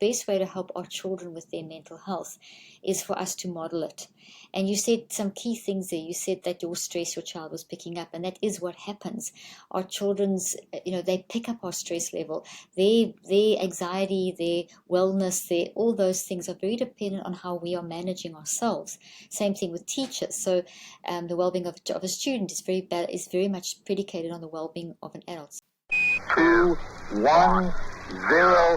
best way to help our children with their mental health is for us to model it. And you said some key things there. You said that your stress your child was picking up, and that is what happens. Our children's, they pick up our stress level. Their anxiety, their wellness, all those things are very dependent on how we are managing ourselves. Same thing with teachers. So the well-being of a student is very much predicated on the well-being of an adult. 2, 1, 0.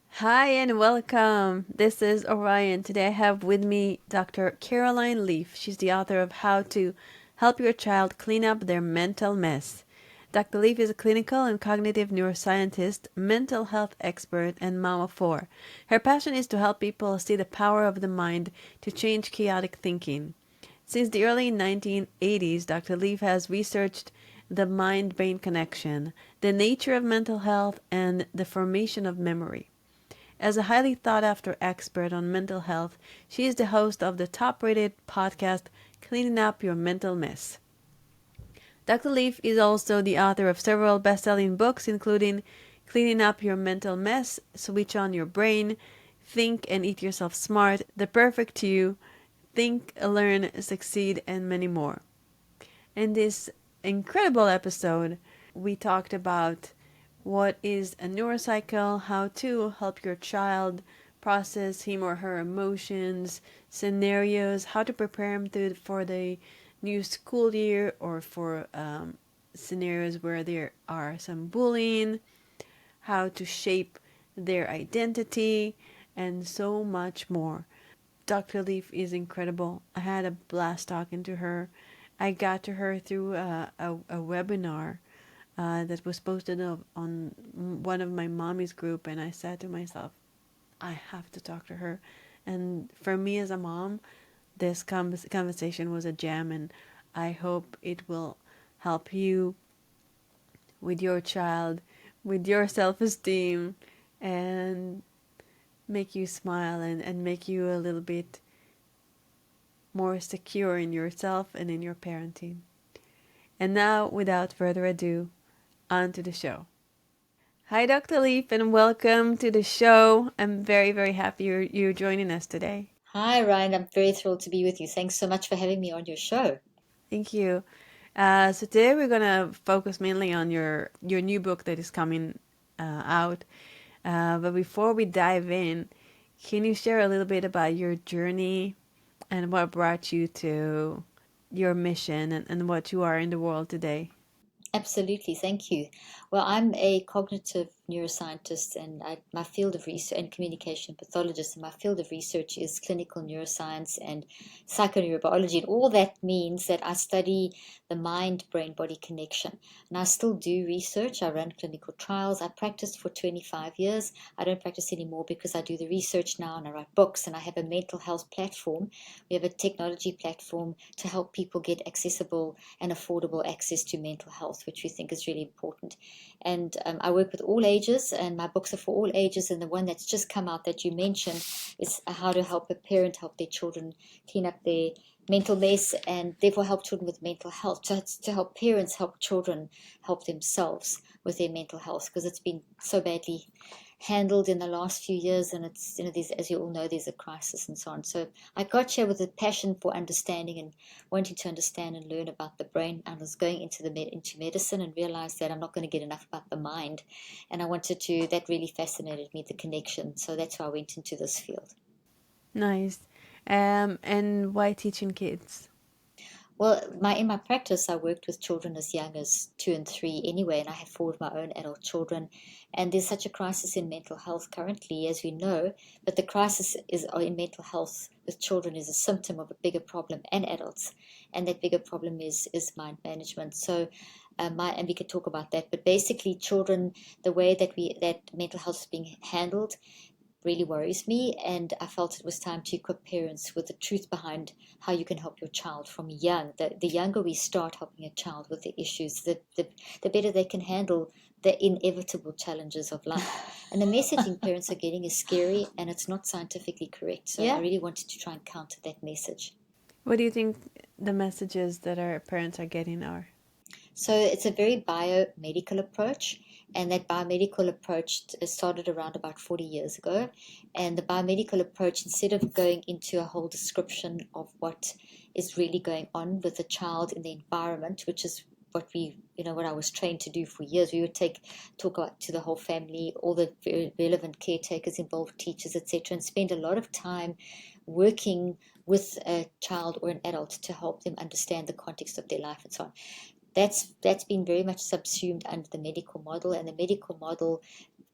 Hi and welcome. This is Orion. Today I have with me Dr. Caroline Leaf. She's the author of How to Help Your Child Clean Up Their Mental Mess. Dr. Leaf is a clinical and cognitive neuroscientist, mental health expert, and mom of 4. Her passion is to help people see the power of the mind to change chaotic thinking. Since the early 1980s, Dr. Leaf has researched the mind-brain connection, the nature of mental health, and the formation of memory. As a highly sought-after expert on mental health, she is the host of the top-rated podcast, Cleaning Up Your Mental Mess. Dr. Leaf is also the author of several best-selling books, including Cleaning Up Your Mental Mess, Switch On Your Brain, Think and Eat Yourself Smart, The Perfect You, Think, Learn, Succeed, and many more. In this incredible episode, we talked about what is a neurocycle, how to help your child process him or her emotions, scenarios, how to prepare him for the new school year or for scenarios where there are some bullying, how to shape their identity, and so much more. Dr. Leaf is incredible. I had a blast talking to her. I got to her through a webinar that was posted on one of my mommy's group, and I said to myself, I have to talk to her. And for me as a mom, this conversation was a gem, and I hope it will help you with your child, with your self-esteem, and make you smile and make you a little bit more secure in yourself and in your parenting. And now, without further ado, on to the show. Hi, Dr. Leaf, and welcome to the show. I'm very, very happy you're joining us today. Hi, Ryan. I'm very thrilled to be with you. Thanks so much for having me on your show. Thank you. So today we're going to focus mainly on your new book that is coming out. But before we dive in, can you share a little bit about your journey and what brought you to your mission and what you are in the world today? Absolutely. Thank you. Well, I'm a cognitive neuroscientist, and my field of research and communication pathologist, and my field of research is clinical neuroscience and psychoneurobiology. And all that means that I study the mind-brain-body connection. And I still do research. I run clinical trials. I practiced for 25 years. I don't practice anymore because I do the research now and I write books, and I have a mental health platform. We have a technology platform to help people get accessible and affordable access to mental health, which we think is really important. And I work with all ages, and my books are for all ages. And the one that's just come out that you mentioned is how to help a parent help their children clean up their mental mess, and therefore help children with mental health, to help parents help children help themselves with their mental health, because it's been so badly handled in the last few years, and it's, there's, as you all know, there's a crisis and so on. So I got here with a passion for understanding and wanting to understand and learn about the brain. I was going into medicine and realized that I'm not going to get enough about the mind, and I wanted to. That really fascinated me, the connection. So that's why I went into this field. Nice. And why teaching kids? Well, in my practice, I worked with children as young as 2 and 3 anyway, and I have 4 of my own adult children. And there's such a crisis in mental health currently, as we know, but the crisis in mental health with children is a symptom of a bigger problem and adults, and that bigger problem is mind management. So, and we could talk about that, but basically, children, the way that mental health is being handled really worries me, and I felt it was time to equip parents with the truth behind how you can help your child from young. The younger we start helping a child with the issues, the better they can handle the inevitable challenges of life. And the messaging parents are getting is scary, and it's not scientifically correct. So I really wanted to try and counter that message. What do you think the messages that our parents are getting are? So it's a very biomedical approach, And that biomedical approach started around about 40 years ago. And the biomedical approach, instead of going into a whole description of what is really going on with the child in the environment, which is what what I was trained to do for years. We would talk about to the whole family, all the relevant caretakers involved, teachers, etc., and spend a lot of time working with a child or an adult to help them understand the context of their life and so on. That's been very much subsumed under the medical model, and the medical model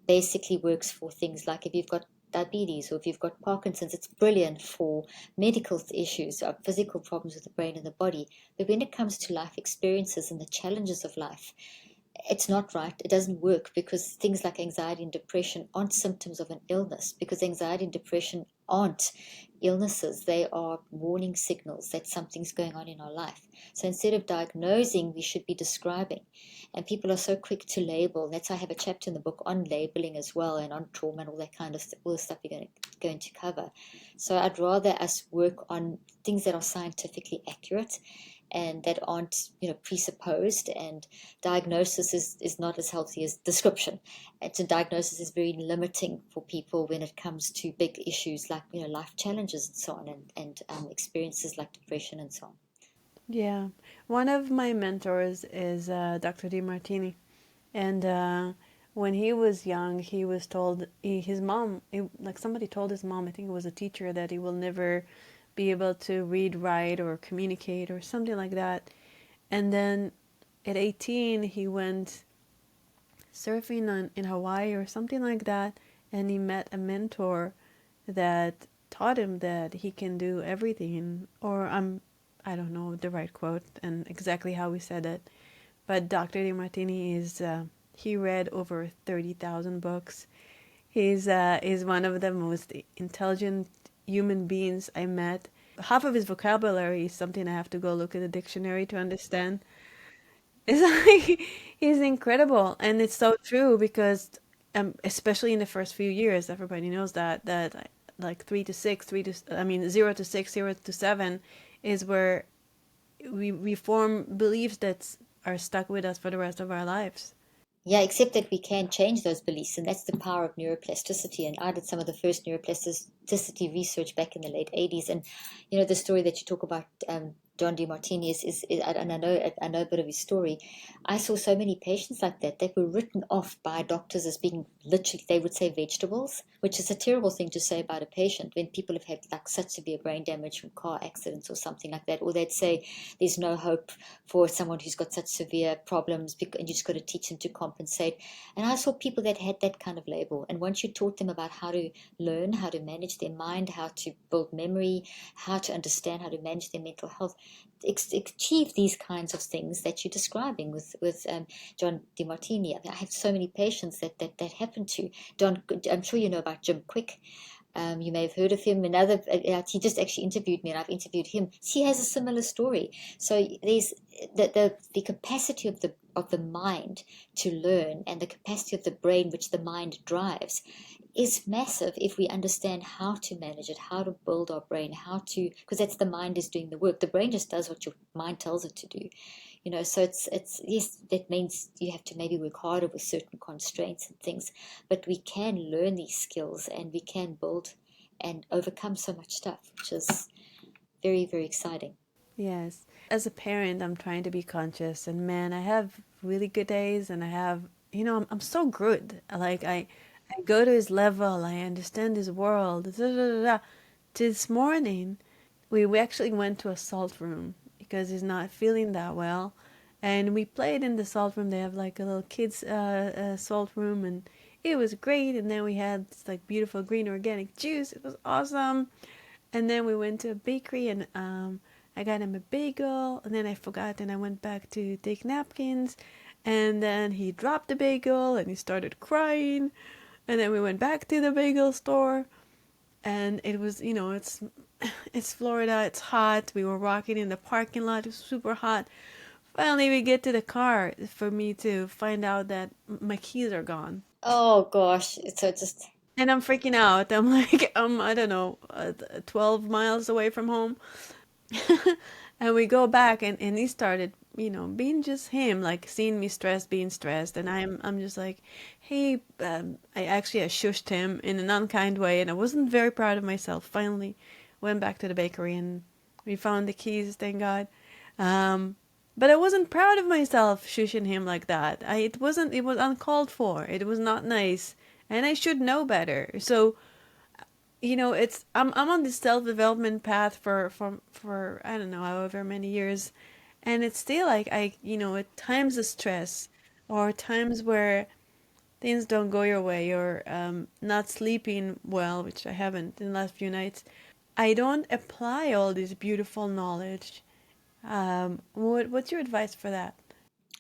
basically works for things like if you've got diabetes or if you've got Parkinson's, it's brilliant for medical issues or physical problems with the brain and the body. But when it comes to life experiences and the challenges of life, it's not right. It doesn't work, because things like anxiety and depression aren't symptoms of an illness, because anxiety and depression aren't illnesses. They are warning signals that something's going on in our life. So instead of diagnosing, we should be describing. And people are so quick to label. That's why I have a chapter in the book on labeling as well, and on trauma and all that kind of all the stuff we're going to cover. So I'd rather us work on things that are scientifically accurate and that aren't presupposed. And diagnosis is not as healthy as description. And so diagnosis is very limiting for people when it comes to big issues like life challenges and so on, and experiences like depression and so on. Yeah. One of my mentors is Dr. DeMartini. And when he was young, he was told, his mom, like somebody told his mom, I think it was a teacher, that he will never be able to read, write, or communicate, or something like that. And then at 18, he went surfing in Hawaii or something like that, and he met a mentor that taught him that he can do everything. Or I don't know the right quote and exactly how he said it, but Dr. DeMartini he read over 30,000 books. He's one of the most intelligent human beings I met. Half of his vocabulary is something I have to go look at the dictionary to understand. It's like he's incredible, and it's so true because, especially in the first few years, everybody knows that like 3 to 6, 0 to 6, 0 to 7, is where we form beliefs that are stuck with us for the rest of our lives. Yeah, except that we can change those beliefs, and that's the power of neuroplasticity. And I did some of the first neuroplasticity research back in the late 80s. And the story that you talk about, John DeMartini, and I know a bit of his story. I saw so many patients like that were written off by doctors as being literally, they would say, vegetables, which is a terrible thing to say about a patient when people have had like such severe brain damage from car accidents or something like that. Or they'd say there's no hope for someone who's got such severe problems, and you just got to teach them to compensate. And I saw people that had that kind of label. And once you taught them about how to learn, how to manage their mind, how to build memory, how to understand how to manage their mental health, achieve these kinds of things that you're describing with John DeMartini. I mean, I have so many patients that happened to. I'm sure you know about Jim Quick. You may have heard of him. He just actually interviewed me, and I've interviewed him. He has a similar story. So there's the capacity of the mind to learn, and the capacity of the brain, which the mind drives, is massive if we understand how to manage it, how to build our brain, because that's the mind is doing the work. The brain just does what your mind tells it to do. So it's yes, that means you have to maybe work harder with certain constraints and things, but we can learn these skills and we can build and overcome so much stuff, which is very, very exciting. Yes. As a parent, I'm trying to be conscious, and man, I have really good days, and I have, I'm so good. Like I go to his level, I understand his world. Da, da, da, da. This morning, we actually went to a salt room because he's not feeling that well, and we played in the salt room. They have like a little kids salt room, and it was great. And then we had this like beautiful green organic juice. It was awesome. And then we went to a bakery, and I got him a bagel, and then I forgot, and I went back to take napkins, and then he dropped the bagel, and he started crying, and then we went back to the bagel store, and it was, it's Florida, it's hot, we were walking in the parking lot, it was super hot. Finally, we get to the car for me to find out that my keys are gone. Oh gosh, so just And I'm freaking out. I'm like, I don't know, 12 miles away from home. And we go back, and he started being just him, like seeing me stressed, being stressed, and I'm just like, hey, I shushed him in an unkind way, and I wasn't very proud of myself. Finally, went back to the bakery and we found the keys, thank God. Um, but I wasn't proud of myself shushing him like that. It was uncalled for. It was not nice, and I should know better. So it's I'm on this self development path for I don't know however many years, and it's still like at times of stress or times where things don't go your way or not sleeping well, which I haven't in the last few nights. I don't apply all this beautiful knowledge. What's your advice for that?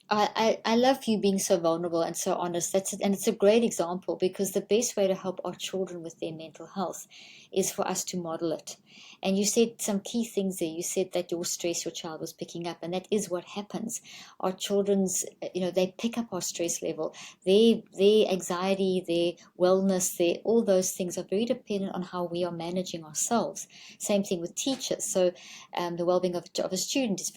I love you being so vulnerable and so honest. And it's a great example because the best way to help our children with their mental health is for us to model it. And you said some key things there. You said that your stress your child was picking up, and that is what happens. Our children's, they pick up our stress level. Their anxiety, their wellness, all those things are very dependent on how we are managing ourselves. Same thing with teachers. So the well-being of a student is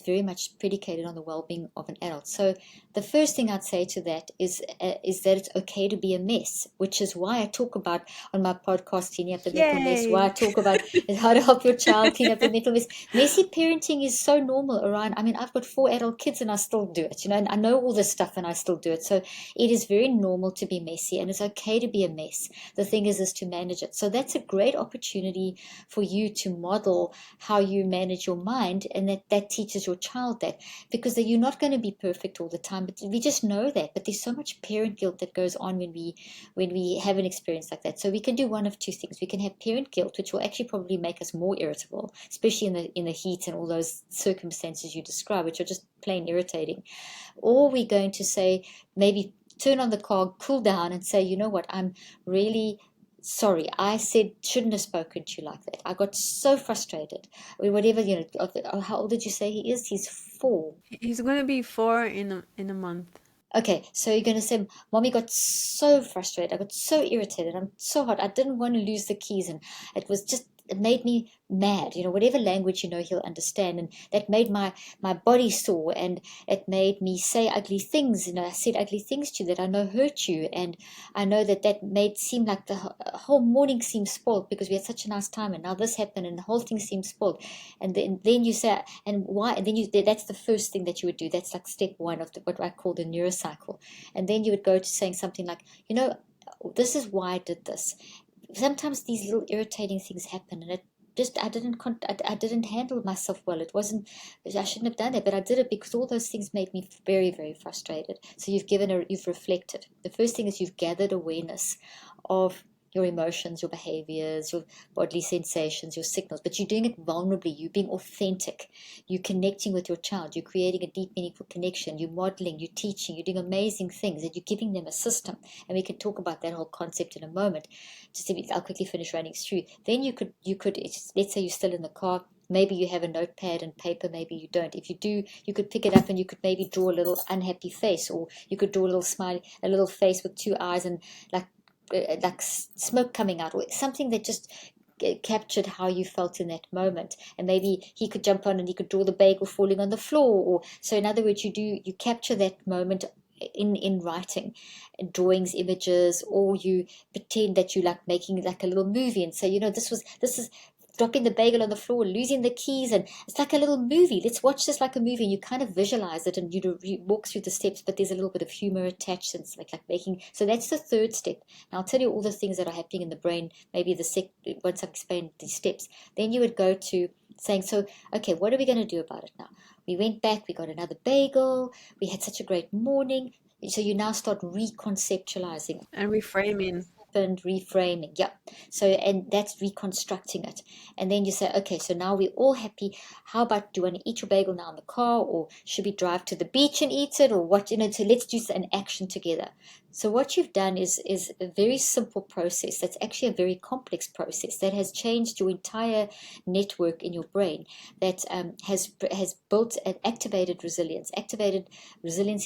very much predicated on the well-being of an adult. So the first thing I'd say to that is that it's okay to be a mess, which is why I talk about on my podcast Cleaning Up the Mental Mess. Why I Yay! talk about is how to help your child clean up the mental mess. Messy parenting is so normal, Orion. I mean, I've got 4 adult kids and I still do it, and I know all this stuff and I still do it. So it is very normal to be messy, and it's okay to be a mess. The thing is to manage it. So that's a great opportunity for you to model how you manage your mind, and that teaches your child that, because you're not going to be perfect all the time, but we just know that. But there's so much parent guilt that goes on when we have an experience like that. So we can do one of two things. We can have parent guilt, which will actually probably make us more irritable, especially in the heat and all those circumstances you describe, which are just plain irritating. Or we're going to say, maybe turn on the car, cool down, and say, you know what, I'm really sorry. I shouldn't have spoken to you like that. I got so frustrated. I mean, whatever, how old did you say he is? He's 4. He's gonna be 4 in a month. Okay, so you're going to say, Mommy got so frustrated. I got so irritated. I'm so hot. I didn't want to lose the keys. And it made me mad. Whatever language he'll understand. And that made my body sore. And it made me say ugly things. I said ugly things to you that I know hurt you. And I know that made seem like the whole morning seemed spoiled because we had such a nice time. And now this happened and the whole thing seemed spoiled. And then you say, and why? And then that's the first thing that you would do. That's like step one of what I call the neurocycle. And then you would go to saying something like, this is why I did this. Sometimes these little irritating things happen, and I didn't handle myself well. It wasn't, I shouldn't have done that, but I did it because all those things made me very, very frustrated. So you've reflected. The first thing is you've gathered awareness of your emotions, your behaviors, your bodily sensations, your signals, but you're doing it vulnerably. You're being authentic. You're connecting with your child. You're creating a deep, meaningful connection. You're modeling, you're teaching, you're doing amazing things, and you're giving them a system. And we can talk about that whole concept in a moment. I'll quickly finish running through. Then you could, let's say you're still in the car. Maybe you have a notepad and paper, maybe you don't. If you do, you could pick it up and you could maybe draw a little unhappy face, or you could draw a little smiley, a little face with 2 eyes and like smoke coming out, or something that just captured how you felt in that moment. And maybe he could jump on and he could draw the bagel falling on the floor. Or so in other words, you capture that moment in writing, drawings, images, or you pretend that you like making like a little movie and say, this is dropping the bagel on the floor, losing the keys, and it's like a little movie. Let's watch this like a movie, and you kind of visualize it, and you walk through the steps, but there's a little bit of humor attached, and it's like making. So that's the third step. Now I'll tell you all the things that are happening in the brain. Maybe once I've explained these steps, then you would go to saying, so okay, what are we going to do about it now? We went back, we got another bagel, we had such a great morning. So you now start reconceptualizing And reframing. and reframing. Yeah. So, and that's reconstructing it. And then you say, okay, so now we're all happy. How about, do you want to eat your bagel now in the car, or should we drive to the beach and eat it, or what? So let's do an action together. So what you've done is a very simple process. That's actually a very complex process that has changed your entire network in your brain, that has built and activated resilience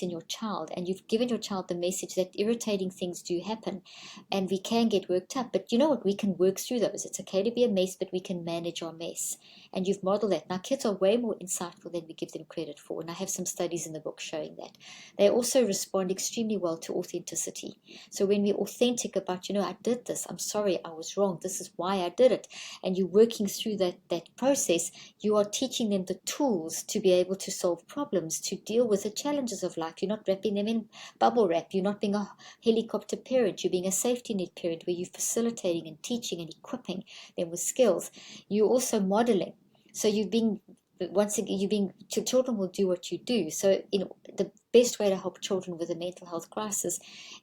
in your child. And you've given your child the message that irritating things do happen, and we can get worked up. But you know what? We can work through those. It's okay to be a mess, but we can manage our mess. and you've modeled that. Now, kids are way more insightful than we give them credit for, and I have some studies in the book showing that. They also respond extremely well to authenticity. So when we're authentic about, I did this, I'm sorry, I was wrong, this is why I did it, and you're working through that process, you are teaching them the tools to be able to solve problems, to deal with the challenges of life. You're not wrapping them in bubble wrap. You're not being a helicopter parent. You're being a safety net parent where you're facilitating and teaching and equipping them with skills. You're also modeling. So you're being, once again, children will do what you do. So the best way to help children with a mental health crisis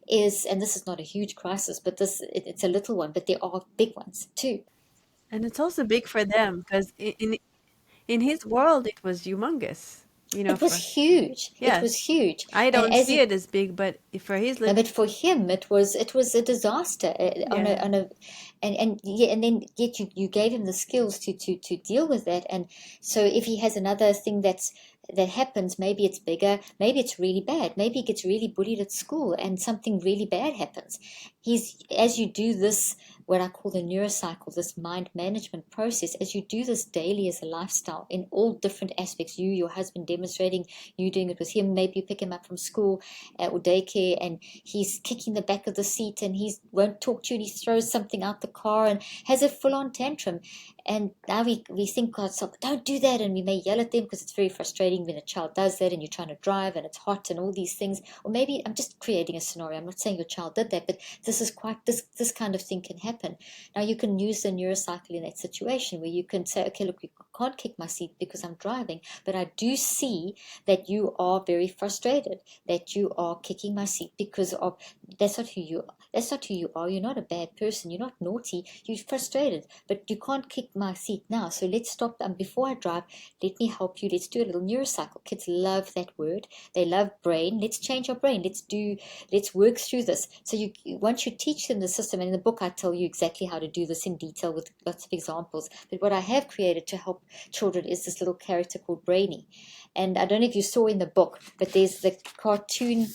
is, and this is not a huge crisis, but it's a little one, but there are big ones too. And it's also big for them because in his world it was humongous, It was for huge. It was yes. huge. I And don't as see you it as big, but for his No, little but for him, it was a disaster. yeah. And yeah, and then yet you gave him the skills to deal with that. And so if he has another thing that happens, maybe it's bigger, maybe it's really bad, maybe he gets really bullied at school, and something really bad happens. As you do this, what I call the neurocycle, this mind management process, as you do this daily as a lifestyle in all different aspects, your husband demonstrating, you doing it with him, maybe you pick him up from school or daycare, and he's kicking the back of the seat, and he won't talk to you, and he throws something out the car and has a full-on tantrum. And now we think to ourselves, don't do that, and we may yell at them because it's very frustrating when a child does that and you're trying to drive and it's hot and all these things. Or maybe I'm just creating a scenario. I'm not saying your child did that, but this kind of thing can happen. Now you can use the neurocycle in that situation where you can say, okay, look, you can't kick my seat because I'm driving, but I do see that you are very frustrated, that you are kicking my seat because of that's not who you are. That's not who you are. You're not a bad person. You're not naughty. You're frustrated, but you can't kick my seat now. So let's stop. Before I drive, let me help you. Let's do a little neurocycle. Kids love that word. They love brain. Let's change our brain. Let's work through this. So once you teach them the system, and in the book I tell you exactly how to do this in detail with lots of examples. But what I have created to help children is this little character called Brainy. And I don't know if you saw in the book, but there's the cartoon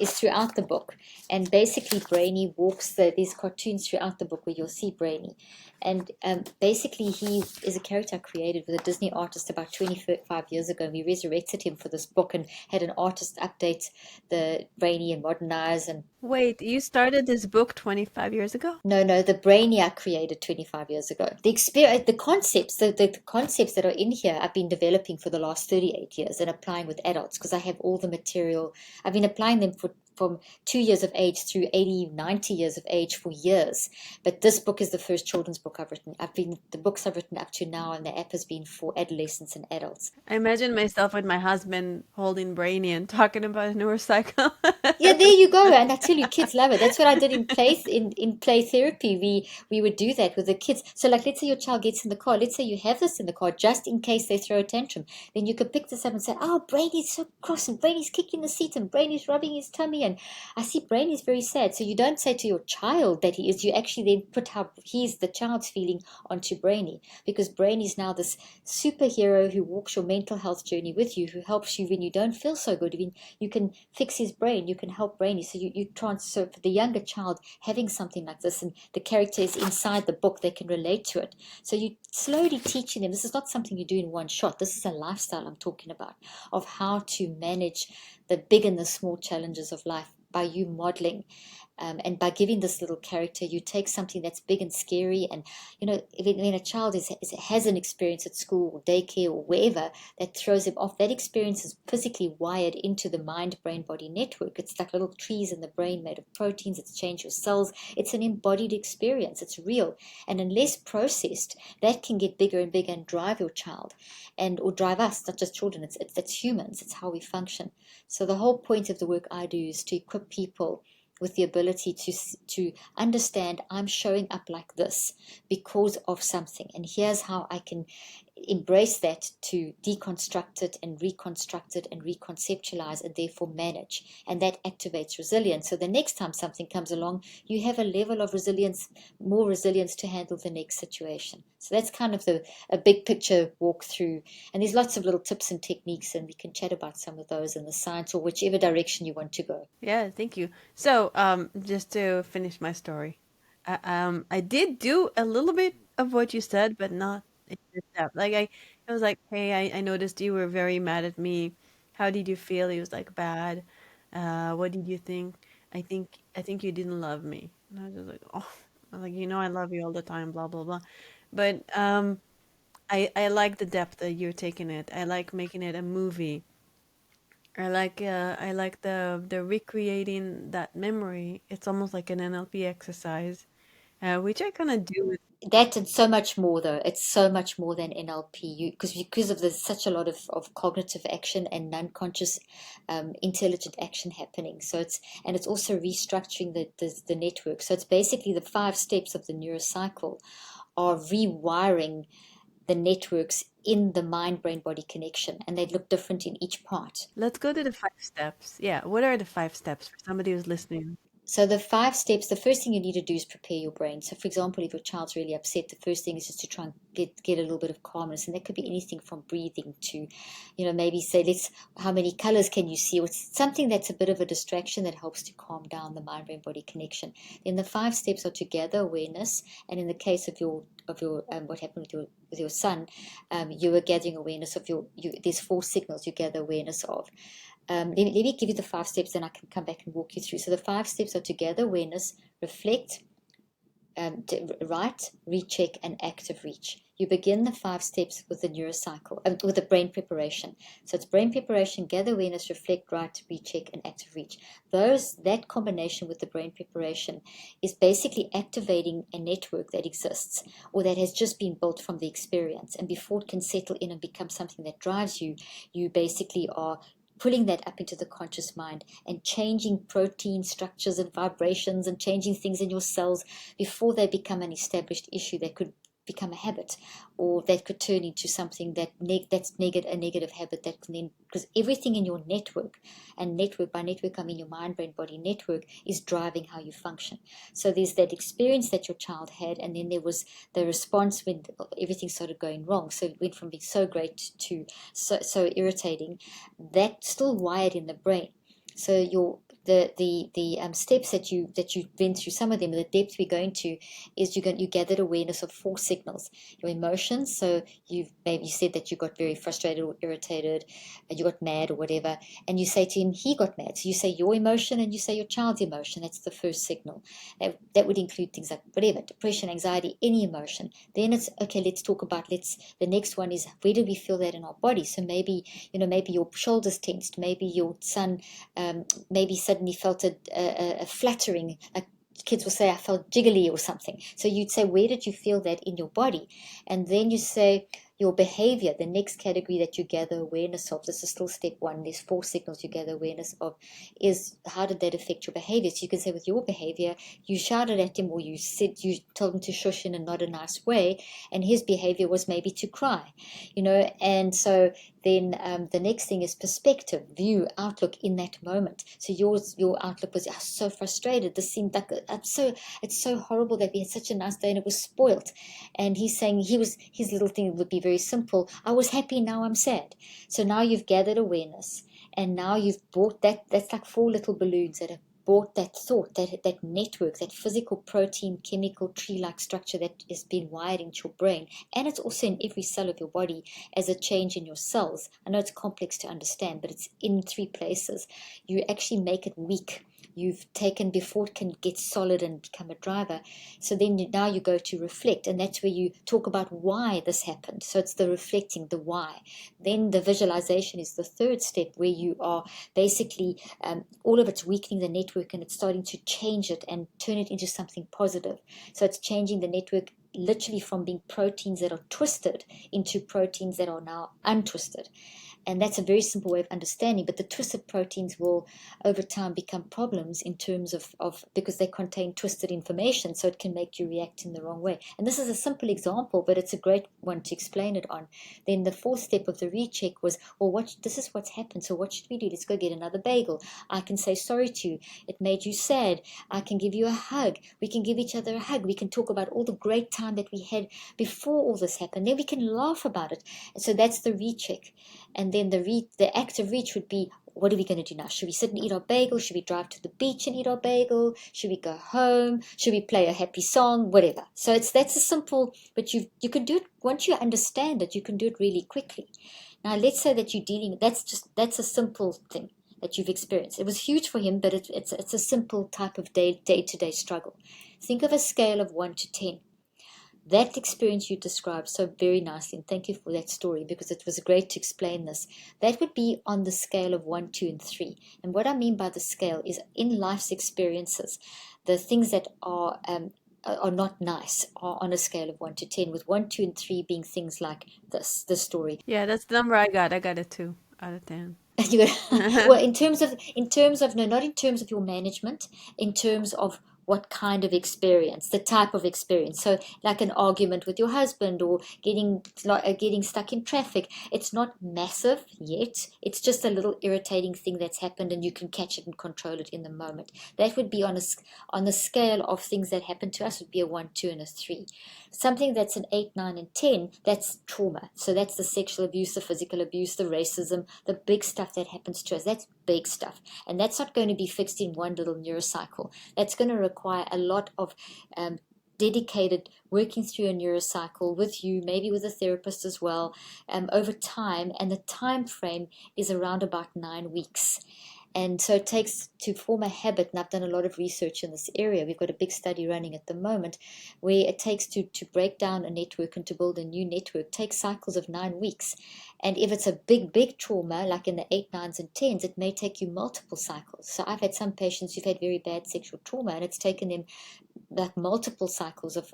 is throughout the book. And basically Brainy walks these cartoons throughout the book where you'll see Brainy. And basically he is a character I created with a Disney artist about 25 years ago. We resurrected him for this book and had an artist update the Brainy and modernize. And Wait, you started this book 25 years ago? no, the Brainy I created 25 years ago. The experience, the concepts that are in here I've been developing for the last 38 years and applying with adults because I have all the material. I've been applying them from 2 years of age through 80, 90 years of age for years. But this book is the first children's book I've written. The books I've written up to now, and the app has been for adolescents and adults. I imagine myself with my husband holding Brainy and talking about a neurocycle. Yeah, there you go. And I tell you, kids love it. That's what I did in play therapy. We would do that with the kids. So like, let's say your child gets in the car. Let's say you have this in the car just in case they throw a tantrum. Then you could pick this up and say, oh, Brainy's so cross, and Brainy's kicking the seat, and Brainy's rubbing his tummy, and I see Brainy's very sad. So you don't say to your child that he is. You actually then put how he's the child's feeling onto Brainy, because Brainy's now this superhero who walks your mental health journey with you, who helps you when you don't feel so good. When you can fix his brain, you can help Brainy. So you transfer for the younger child having something like this, and the character is inside the book, they can relate to it. So you slowly teaching them. This is not something you do in one shot. This is a lifestyle I'm talking about, of how to manage the big and the small challenges of life by you modeling. And by giving this little character, you take something that's big and scary. And, when a child has an experience at school or daycare or wherever that throws him off, that experience is physically wired into the mind-brain-body network. It's like little trees in the brain made of proteins. It's changed your cells. It's an embodied experience. It's real. And unless processed, that can get bigger and bigger and drive your child or drive us, not just children. It's humans. It's how we function. So the whole point of the work I do is to equip people with the ability to understand I'm showing up like this because of something. And here's how I can embrace that to deconstruct it and reconstruct it and reconceptualize and therefore manage. And that activates resilience. So the next time something comes along, you have a level of resilience, more resilience to handle the next situation. So that's kind of a big picture walkthrough. And there's lots of little tips and techniques, and we can chat about some of those in the science or whichever direction you want to go. Yeah, thank you. So, just to finish my story, I did do a little bit of what you said, but not in your depth. Like I was like, hey, I noticed you were very mad at me. How did you feel? He was like, bad. What did you think? I think you didn't love me. And I was just like, oh, I was like, I love you all the time, blah blah blah. But I like the depth that you're taking it. I like making it a movie. I like the recreating that memory. It's almost like an NLP exercise, which I kind of do with. That and so much more though. It's so much more than NLP. Because of there's such a lot of cognitive action and non-conscious intelligent action happening. So it's also restructuring the network. So it's basically the 5 steps of the neurocycle are rewiring the networks in the mind brain body connection, and they look different in each part. Let's go to the 5 steps. Yeah, what are the 5 steps for somebody who's listening? So the 5 steps, the first thing you need to do is prepare your brain. So for example, if your child's really upset, the first thing is just to try and get a little bit of calmness. And that could be anything from breathing to, maybe say, how many colors can you see? Or something that's a bit of a distraction that helps to calm down the mind brain body connection. Then the 5 steps are together awareness. And in the case of your what happened with your son, you were gathering awareness of there's 4 signals you gather awareness of. Let me give you the 5 steps, then I can come back and walk you through. So the 5 steps are together awareness, reflect, write, recheck, and active reach. You begin the 5 steps with the neurocycle, with the brain preparation. So it's brain preparation, gather awareness, reflect, write, recheck, and active reach. That combination with the brain preparation is basically activating a network that exists or that has just been built from the experience. And before it can settle in and become something that drives you, you basically are pulling that up into the conscious mind and changing protein structures and vibrations and changing things in your cells before they become an established issue that could become a habit, or that could turn into something that's a negative habit that can then, because everything in your network, and network by network I mean your mind brain body network, is driving how you function. So there's that experience that your child had, and then there was the response when everything started going wrong. So it went from being so great to so irritating. That's still wired in the brain. So the steps that you went through, some of them, the depth we're going to is you gathered awareness of 4 signals. Your emotions, so maybe you said that you got very frustrated or irritated, and you got mad or whatever, and you say to him he got mad. So you say your emotion and you say your child's emotion. That's the first signal. That would include things like whatever, depression, anxiety, any emotion. Then it's okay, let's talk about the next one is, where do we feel that in our body? So maybe your shoulders tensed, maybe your son maybe suddenly felt a fluttering, like kids will say, I felt jiggly or something. So you'd say, where did you feel that in your body? And then you say your behavior, the next category that you gather awareness of. This is still step 1. There's 4 signals you gather awareness of, is how did that affect your behavior? So you can say with your behavior, you shouted at him, or you told him to shush in a not a nice way, and his behavior was maybe to cry, and so then the next thing is perspective, view, outlook in that moment. So your outlook was, I was so frustrated. This seemed like it's so horrible that we had such a nice day and it was spoilt. And he's saying his little thing would be very simple. I was happy, now I'm sad. So now you've gathered awareness, and now you've brought that's like 4 little balloons that have brought that thought, that network, that physical protein, chemical, tree-like structure that has been wired into your brain. And it's also in every cell of your body as a change in your cells. I know it's complex to understand, but it's in 3 places. You actually make it weak. You've taken before it can get solid and become a driver. So then now you go to reflect, and that's where you talk about why this happened. So it's the reflecting, the why. Then the visualization is the 3rd step, where you are basically all of it's weakening the network, and it's starting to change it and turn it into something positive. So it's changing the network literally from being proteins that are twisted into proteins that are now untwisted. And that's a very simple way of understanding, but the twisted proteins will over time become problems in terms of because they contain twisted information, so it can make you react in the wrong way. And this is a simple example, but it's a great one to explain it on. Then the 4th step of the recheck was, well, this is what's happened, so what should we do? Let's go get another bagel. I can say sorry to you. It made you sad. I can give you a hug. We can give each other a hug. We can talk about all the great time that we had before all this happened. Then we can laugh about it. And so that's the recheck. And and then the act of reach would be, what are we going to do now? Should we sit and eat our bagel? Should we drive to the beach and eat our bagel? Should we go home? Should we play a happy song? Whatever. So that's a simple, but you can do it once you understand it. You can do it really quickly. Now let's say that you're dealing. That's a simple thing that you've experienced. It was huge for him, but it's a simple type of day-to-day struggle. Think of a scale of 1 to 10. That experience you described so very nicely, and thank you for that story, because it was great to explain this. That would be on the scale of 1, 2, and 3. And what I mean by the scale is in life's experiences, the things that are not nice are on a scale of 1 to 10, with 1, 2, and 3 being things like this story. Yeah, that's the number I got. I got a 2 out of 10. Well, in terms of no, not in terms of your management, in terms of what kind of experience, the type of experience. So, like an argument with your husband, or getting stuck in traffic. It's not massive yet. It's just a little irritating thing that's happened, and you can catch it and control it in the moment. That would be on the scale of things that happen to us, would be a 1, 2, and a 3. Something that's an 8, 9, and 10, that's trauma. So that's the sexual abuse, the physical abuse, the racism, the big stuff that happens to us. That's big stuff. And that's not going to be fixed in one little neurocycle. That's going to require a lot of dedicated working through a neurocycle with you, maybe with a therapist as well, over time. And the time frame is around about 9 weeks. And so it takes, to form a habit, and I've done a lot of research in this area, we've got a big study running at the moment, where it takes to break down a network and to build a new network, takes cycles of 9 weeks. And if it's a big trauma, like in the 8, 9s, and 10s, it may take you multiple cycles. So I've had some patients who've had very bad sexual trauma, and it's taken them like multiple cycles of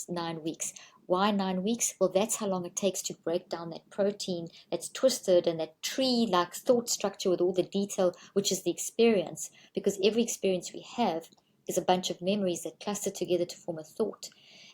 9 weeks. Why 9 weeks? Well, that's how long it takes to break down that protein that's twisted, and that tree-like thought structure with all the detail, which is the experience. Because every experience we have is a bunch of memories that cluster together to form a thought.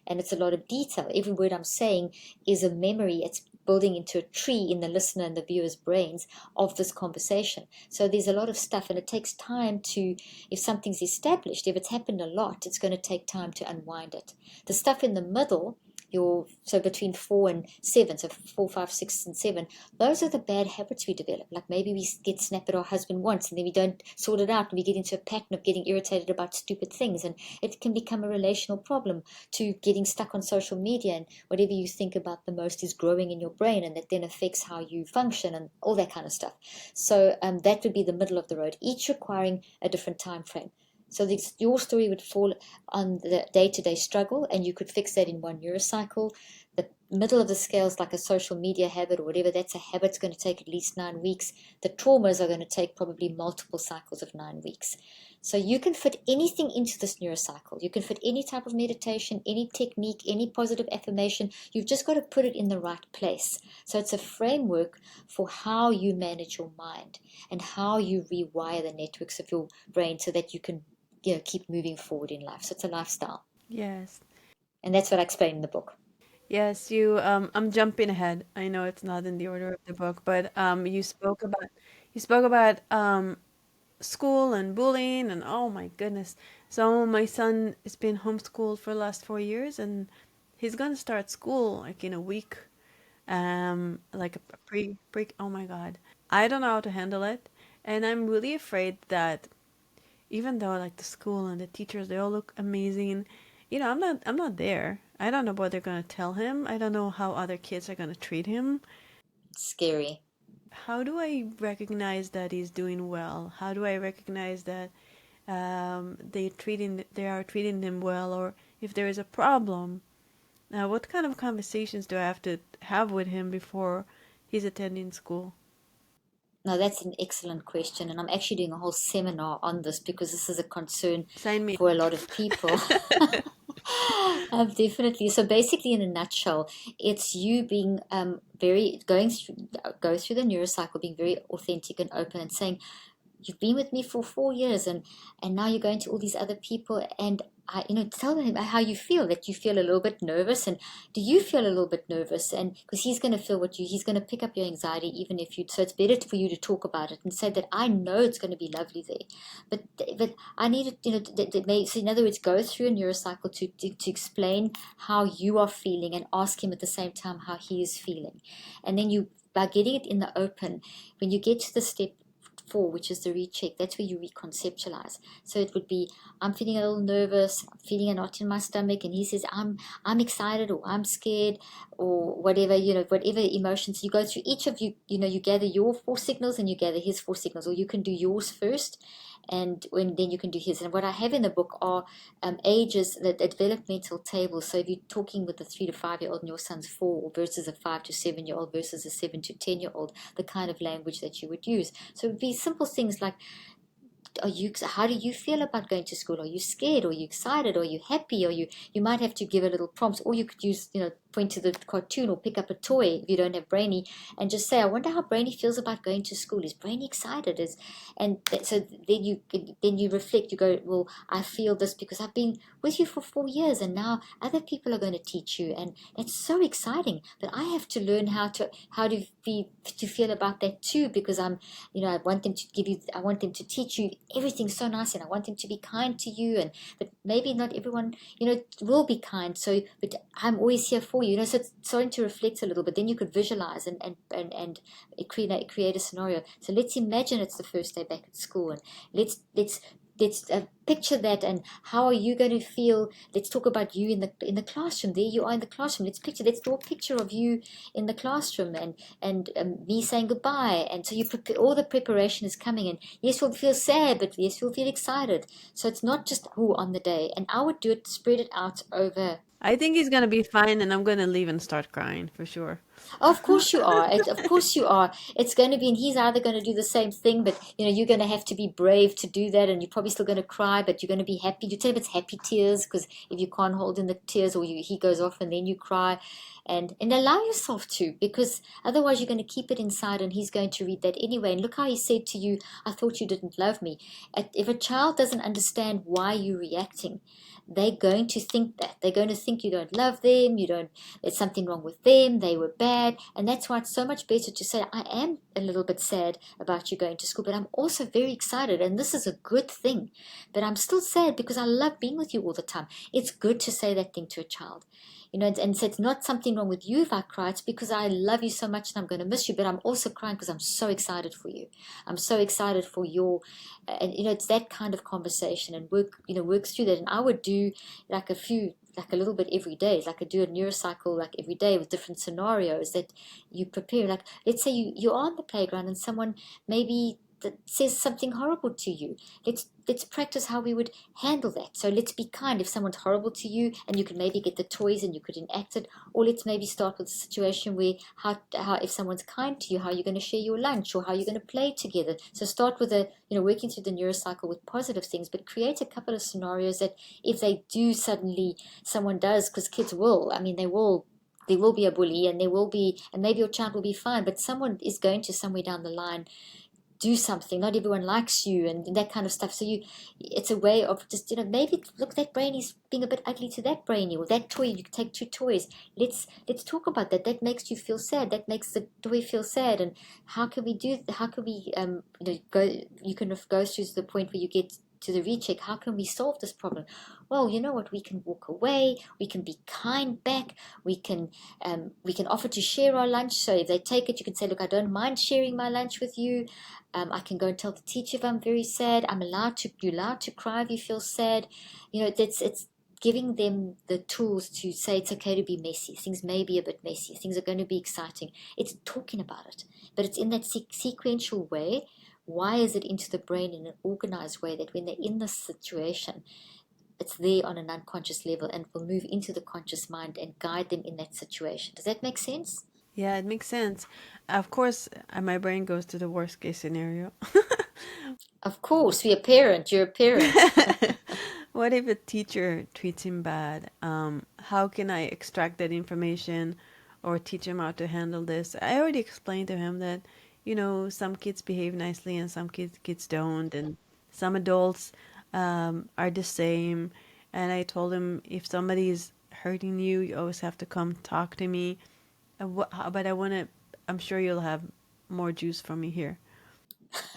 And it's a lot of detail. Every word I'm saying is a memory. It's building into a tree in the listener and the viewer's brains of this conversation. So there's a lot of stuff, and it takes time to, if something's established, if it's happened a lot, it's going to take time to unwind it. The stuff in the middle, so between 4 and 7, so 4, 5, 6, and 7, those are the bad habits we develop. Like maybe we get snapped at our husband once, and then we don't sort it out, and we get into a pattern of getting irritated about stupid things, and it can become a relational problem, to getting stuck on social media, and whatever you think about the most is growing in your brain, and that then affects how you function and all that kind of stuff. So that would be the middle of the road, each requiring a different time frame. So your story would fall on the day-to-day struggle, and you could fix that in one neurocycle. The middle of the scale is like a social media habit or whatever. That's a habit. It's going to take at least 9 weeks. The traumas are going to take probably multiple cycles of 9 weeks. So you can fit anything into this neurocycle. You can fit any type of meditation, any technique, any positive affirmation. You've just got to put it in the right place. So it's a framework for how you manage your mind and how you rewire the networks of your brain so that you can keep moving forward in life. So it's a lifestyle. Yes. And that's what I explain in the book. Yes, I'm jumping ahead. I know it's not in the order of the book, but you spoke about school and bullying, and oh my goodness. So my son has been homeschooled for the last 4 years, and he's gonna start school like in a week. Like a pre oh my God. I don't know how to handle it, and I'm really afraid that even though like the school and the teachers, they all look amazing, I'm not there. I don't know what they're gonna tell him. I don't know how other kids are gonna treat him. It's scary. How do I recognize that he's doing well? How do I recognize that they are treating him well, or if there is a problem? What kind of conversations do I have to have with him before he's attending school? Now, that's an excellent question. And I'm actually doing a whole seminar on this because this is a concern Sign me. for a lot of people. Definitely. So basically, in a nutshell, it's you being go through the neurocycle, being very authentic and open, and saying, you've been with me for 4 years, and now you're going to all these other people, and tell them how you feel, that you feel a little bit nervous, and do you feel a little bit nervous? And because he's going to feel he's going to pick up your anxiety, even if so it's better for you to talk about it and say that I know it's going to be lovely there, but I need it, so in other words, go through a neurocycle to explain how you are feeling, and ask him at the same time how he is feeling, and then you by getting it in the open, when you get to the step 4, which is the recheck, that's where you reconceptualize. So it would be, I'm feeling a little nervous, I'm feeling a knot in my stomach, and he says, I'm excited, or I'm scared, or whatever, whatever emotions. You go through each of you, you gather your 4 signals and you gather his 4 signals, or you can do yours first, and then you can do his. And what I have in the book are ages, the developmental tables. So if you're talking with a 3 to 5-year-old and your son's 4 versus a 5 to 7-year-old versus a 7 to 10-year-old, the kind of language that you would use. So it would be simple things like, how do you feel about going to school? Are you scared? Are you excited? Are you happy? Or you might have to give a little prompts, or you could use, point to the cartoon or pick up a toy if you don't have Brainy, and just say, I wonder how Brainy feels about going to school. Is Brainy excited? So then you reflect. You go, well, I feel this because I've been with you for 4 years, and now other people are going to teach you, and that's so exciting. But I have to learn how to feel about that too, because I want them to teach you everything so nice, and I want them to be kind to you, but maybe not everyone will be kind. So, but I'm always here for you. So it's starting to reflect a little bit. Then you could visualize and create a scenario. So let's imagine it's the first day back at school, and let's picture that, and how are you going to feel? Let's talk about you in the classroom. There you are in the classroom. Let's draw a picture of you in the classroom, and me saying goodbye. And so you prepare, all the preparation is coming, and yes, we'll feel sad, but yes, we'll feel excited. So it's not just who on the day. And I would do it, spread it out over. I think he's gonna be fine, and I'm gonna leave and start crying for sure. Of course you are. Of course you are. It's going to be, and he's either going to do the same thing, but you're going to have to be brave to do that, and you're probably still going to cry, but you're going to be happy. You tell him it's happy tears, because if you can't hold in the tears, or he goes off and then you cry, and allow yourself to, because otherwise you're going to keep it inside, and he's going to read that anyway. And look how he said to you, I thought you didn't love me. If a child doesn't understand why you're reacting, they're going to think that. They're going to think you don't love them, there's something wrong with them, they were bad. And that's why it's so much better to say, I am a little bit sad about you going to school, but I'm also very excited, and this is a good thing. But I'm still sad because I love being with you all the time. It's good to say that thing to a child. And so it's not something wrong with you if I cry. It's because I love you so much and I'm going to miss you, but I'm also crying because I'm so excited for you. I'm so excited for your, and it's that kind of conversation, and works through that. And I would do like a little bit every day. Like I do a neurocycle like every day with different scenarios that you prepare. Like let's say you're on the playground and someone maybe that says something horrible to you. Let's practice how we would handle that. So let's be kind if someone's horrible to you, and you can maybe get the toys and you could enact it. Or let's maybe start with a situation where how if someone's kind to you, how you're going to share your lunch, or how you're going to play together. So start with working through the neurocycle with positive things, but create a couple of scenarios that if they do suddenly, someone does, because kids will, there will be a bully, and maybe your child will be fine, but someone is going to somewhere down the line do something. Not everyone likes you, and that kind of stuff. So it's a way of just maybe look, that Brainy's being a bit ugly to that Brainy, or that toy. You take 2 toys. Let's talk about that. That makes you feel sad. That makes the toy feel sad. And how can we go? You can go through to the point where you get to the recheck. How can we solve this problem? Well, you know what? We can walk away. We can be kind back. We can offer to share our lunch. So if they take it, you can say, look, I don't mind sharing my lunch with you. I can go and tell the teacher if I'm very sad. You're allowed to cry if you feel sad. It's giving them the tools to say it's okay to be messy. Things may be a bit messy. Things are going to be exciting. It's talking about it, but it's in that sequential way. Wires it into the brain in an organized way that when they're in this situation, it's there on an unconscious level, and will move into the conscious mind and guide them in that situation. Does that make sense? Yeah, it makes sense. Of course, my brain goes to the worst case scenario. Of course, you're a parent. What if a teacher treats him bad? How can I extract that information or teach him how to handle this? I already explained to him that, some kids behave nicely and some kids don't, and some adults are the same. And I told him, if somebody is hurting you, you always have to come talk to me. But I'm sure you'll have more juice from me here.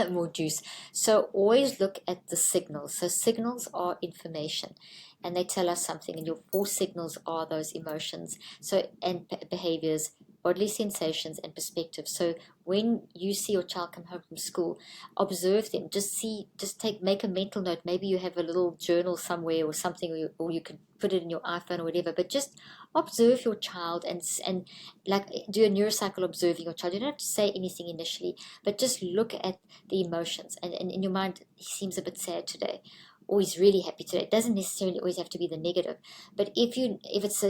More juice. So always look at the signals. So signals are information, and they tell us something, and your 4 signals are those emotions. So and behaviors, bodily sensations, and perspective. So when you see your child come home from school, observe them. Make a mental note. Maybe you have a little journal somewhere or something, or you can put it in your iPhone or whatever. But just observe your child and like do a neurocycle observing your child. You don't have to say anything initially, but just look at the emotions. And in your mind, he seems a bit sad today, or he's really happy today. It doesn't necessarily always have to be the negative. But if it's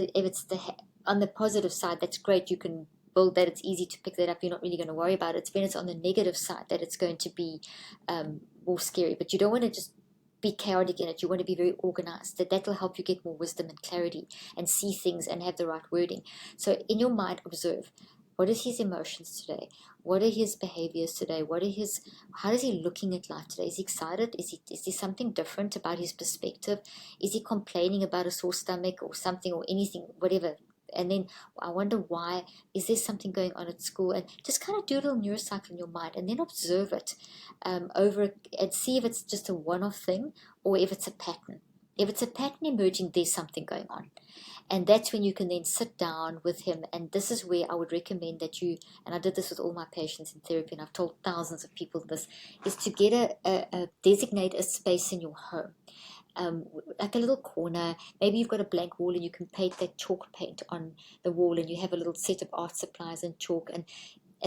on the positive side, that's great. You can build that. It's easy to pick that up. You're not really going to worry about it. It's when it's on the negative side that it's going to be more scary. But you don't want to just be chaotic in it. You want to be very organized. That will help you get more wisdom and clarity and see things and have the right wording. So in your mind, observe. What is his emotions today? What are his behaviors today? How is he looking at life today? Is he excited? Is there something different about his perspective? Is he complaining about a sore stomach or something or anything, whatever? And then I wonder why. Is there something going on at school? And just kind of do a little neurocycle in your mind and then observe it over and see if it's just a one-off thing or if it's a pattern. If it's a pattern emerging, there's something going on. And that's when you can then sit down with him. And this is where I would recommend that you, and I did this with all my patients in therapy, and I've told thousands of people this, is to get designate a space in your home. Like a little corner. Maybe you've got a blank wall and you can paint that chalk paint on the wall, and you have a little set of art supplies and chalk and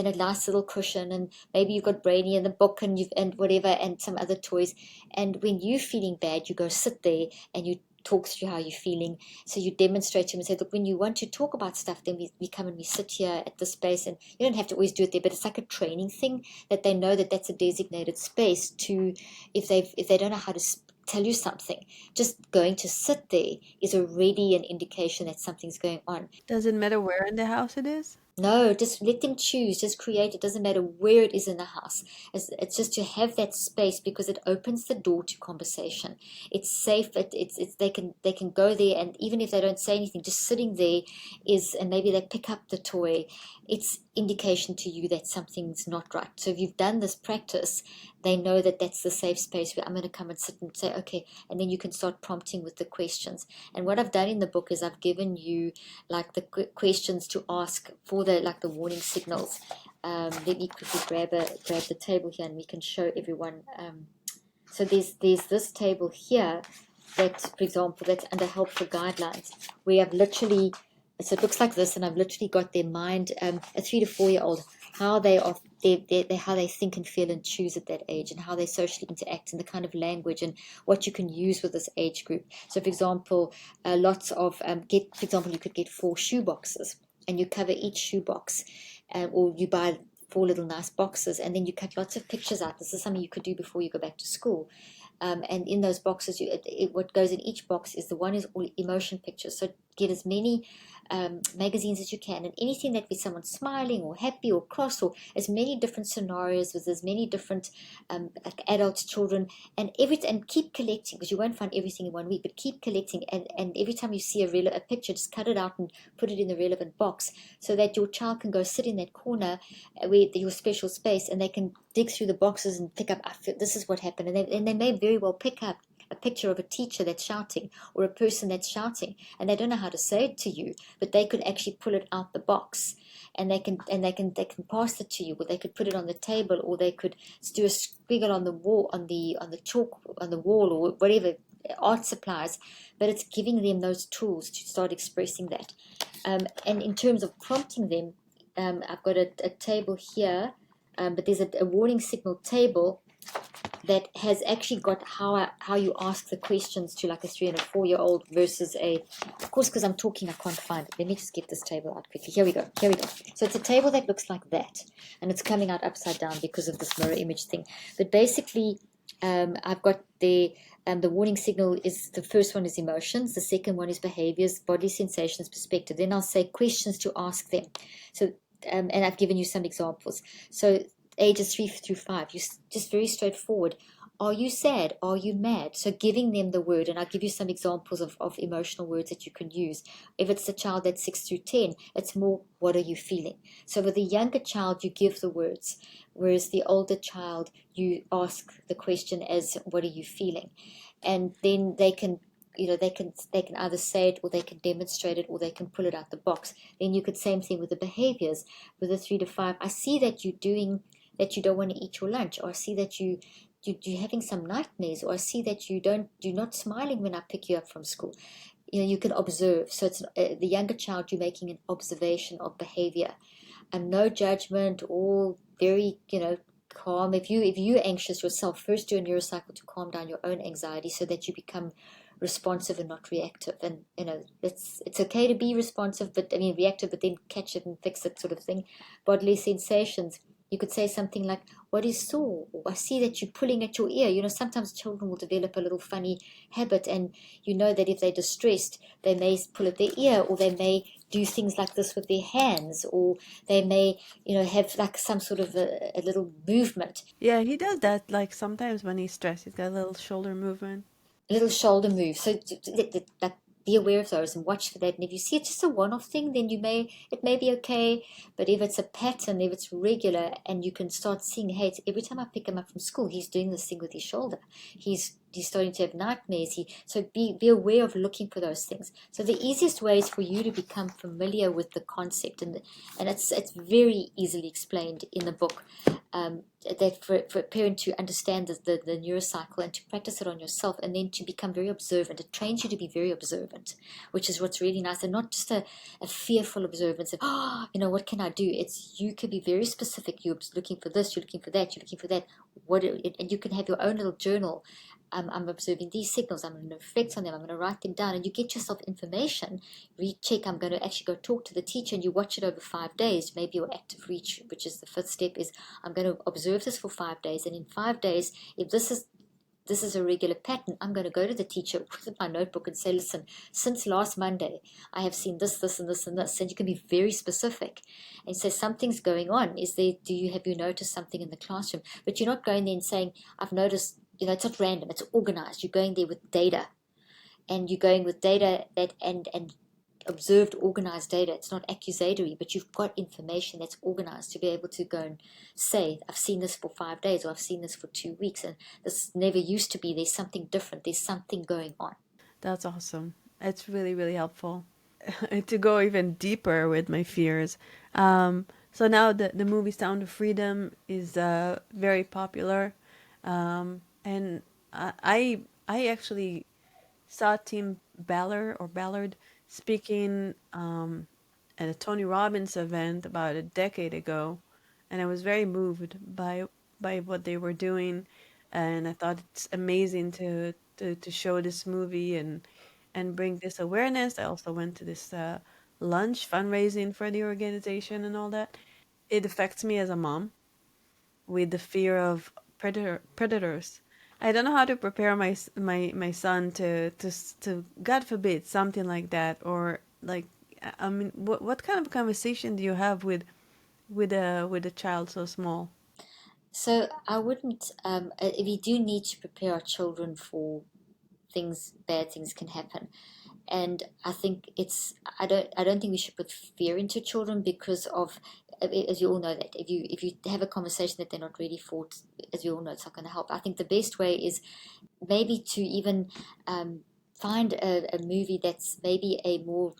a nice little cushion, and maybe you've got Brainy and the book and whatever and some other toys. And when you're feeling bad, you go sit there and you talk through how you're feeling. So you demonstrate to him and say, look, when you want to talk about stuff, then we come and we sit here at this space. And you don't have to always do it there, but it's like a training thing that they know that that's a designated space to, if they don't know how to tell you something, just going to sit there is already an indication that something's going on. Does it matter where in the house it is? No, just let them choose. Just create. It doesn't matter where it is in the house. It's just to have that space because it opens the door to conversation. It's safe. They can go there, and even if they don't say anything, just sitting there and maybe they pick up the toy. It's indication to you that something's not right. So if you've done this practice, they know that that's the safe space where I'm going to come and sit and say, okay, and then you can start prompting with the questions. And what I've done in the book is I've given you like the questions to ask for the warning signals. Let me quickly grab the table here and we can show everyone. So there's this table here that, for example, that's under helpful guidelines where I've literally, so it looks like this, and I've literally got their mind, a 3 to 4 year old, how they are, how they think and feel and choose at that age, and how they socially interact, and the kind of language and what you can use with this age group. So, for example, you could get 4 shoe boxes, and you cover each shoe box, or you buy 4 little nice boxes, and then you cut lots of pictures out. This is something you could do before you go back to school. And in those boxes, what goes in each box is all emotion pictures. So get as many magazines as you can, and anything that be someone smiling or happy or cross, or as many different scenarios with as many different like adults, children, and keep collecting, because you won't find everything in 1 week, but keep collecting, and every time you see a picture, just cut it out and put it in the relevant box so that your child can go sit in that corner where your special space, and they can dig through the boxes and pick up, this is what happened, and they may very well pick up a picture of a teacher that's shouting or a person that's shouting, and they don't know how to say it to you, but they could actually pull it out the box, and they can pass it to you, or they could put it on the table, or they could do a squiggle on the wall, on the chalk on the wall, or whatever art supplies. But it's giving them those tools to start expressing that. And in terms of prompting them, I've got a table here, but there's a warning signal table that has actually got how you ask the questions to like a 3 and a 4 year old versus of course, because I'm talking, I can't find it. Let me just get this table out quickly. Here we go. So it's a table that looks like that, and it's coming out upside down because of this mirror image thing. But basically, I've got the warning signal is, the first one is emotions, the second one is behaviors, body sensations, perspective. Then I'll say questions to ask them. So and I've given you some examples. So ages 3 through 5, you just very straightforward. Are you sad? Are you mad? So giving them the word, and I'll give you some examples of emotional words that you can use. If it's a child that's 6 through 10, it's more, what are you feeling? So with the younger child, you give the words, whereas the older child, you ask the question as, what are you feeling? And then they can they can either say it, or they can demonstrate it, or they can pull it out the box. Then you could same thing with the behaviors. With the 3 to 5, I see that you're doing that, you don't want to eat your lunch, or I see that you're having some nightmares, or I see that you're not smiling when I pick you up from school. You can observe. So it's the younger child, you're making an observation of behavior, and no judgment, all very calm. If you're anxious yourself, first do a neurocycle to calm down your own anxiety, so that you become responsive and not reactive. And it's okay to be responsive, but reactive, but then catch it and fix it, sort of thing. Bodily sensations, you could say something like, what is sore? Or I see that you're pulling at your ear. Sometimes children will develop a little funny habit, and that if they're distressed, they may pull at their ear, or they may do things like this with their hands, or they may, have like some sort of a little movement. Yeah, he does that like sometimes when he's stressed. He's got a little shoulder movement. A little shoulder move. So like, be aware of those and watch for that. And if you see it's just a one-off thing, then it may be okay. But if it's a pattern, if it's regular, and you can start seeing, hey, every time I pick him up from school, he's doing this thing with his shoulder. He's starting to have nightmares. So be aware of looking for those things. So the easiest way is for you to become familiar with the concept, and it's very easily explained in the book. That for a parent to understand the neurocycle and to practice it on yourself, and then to become very observant. It trains you to be very observant, which is what's really nice, and not just a fearful observance of, what can I do? It's, you can be very specific. You're looking for this, you're looking for that, you're looking for that. And you can have your own little journal. I'm observing these signals. I'm going to reflect on them. I'm going to write them down. And you get yourself information. Recheck. I'm going to actually go talk to the teacher, and you watch it over 5 days. Maybe your active reach, which is the 5th step, is I'm going to observe this for 5 days. And in 5 days, if this is a regular pattern, I'm going to go to the teacher with my notebook and say, listen, since last Monday, I have seen this, this, and this, and this. And you can be very specific and say, something's going on. Have you noticed something in the classroom? But you're not going there and saying, I've noticed. It's not random. It's organized. You're going there with data, and you're going with data that and observed, organized data. It's not accusatory, but you've got information that's organized to be able to go and say, I've seen this for 5 days, or I've seen this for 2 weeks, and this never used to be. There's something different. There's something going on. That's awesome. It's really, really helpful. To go even deeper with my fears. So now the movie Sound of Freedom is very popular. And I actually saw Tim Ballard speaking at a Tony Robbins event about a decade ago, and I was very moved by what they were doing, and I thought it's amazing to show this movie and bring this awareness. I also went to this lunch fundraising for the organization and all that. It affects me as a mom with the fear of predators. I don't know how to prepare my son to God forbid something like that, or like, I mean, what kind of conversation do you have with a child so small? So I wouldn't. We do need to prepare our children for bad things can happen. And I think I don't think we should put fear into children, because of, as you all know, that if you have a conversation that they're not ready for, as you all know, it's not going to help. I think the best way is maybe to even find a movie that's maybe a more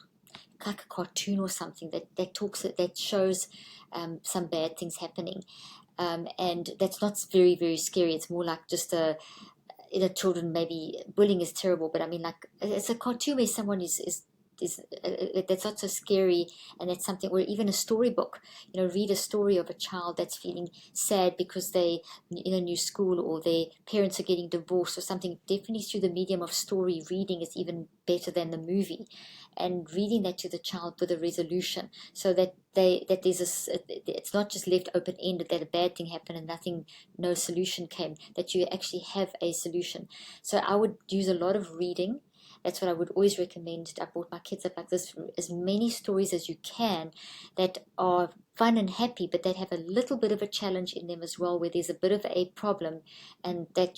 like a cartoon or something that shows some bad things happening, and that's not very, very scary. It's more like just children, maybe bullying is terrible, but I mean, like, it's a cartoon where someone is that's not so scary, and it's something, or even a storybook. Read a story of a child that's feeling sad because they in a new school, or their parents are getting divorced or something. Definitely through the medium of story, reading is even better than the movie, and reading that to the child with a resolution, so that it's not just left open ended, that a bad thing happened and no solution came, that you actually have a solution. So I would use a lot of reading. That's what I would always recommend. I brought my kids up like this: as many stories as you can that are fun and happy, but that have a little bit of a challenge in them as well, where there's a bit of a problem, and that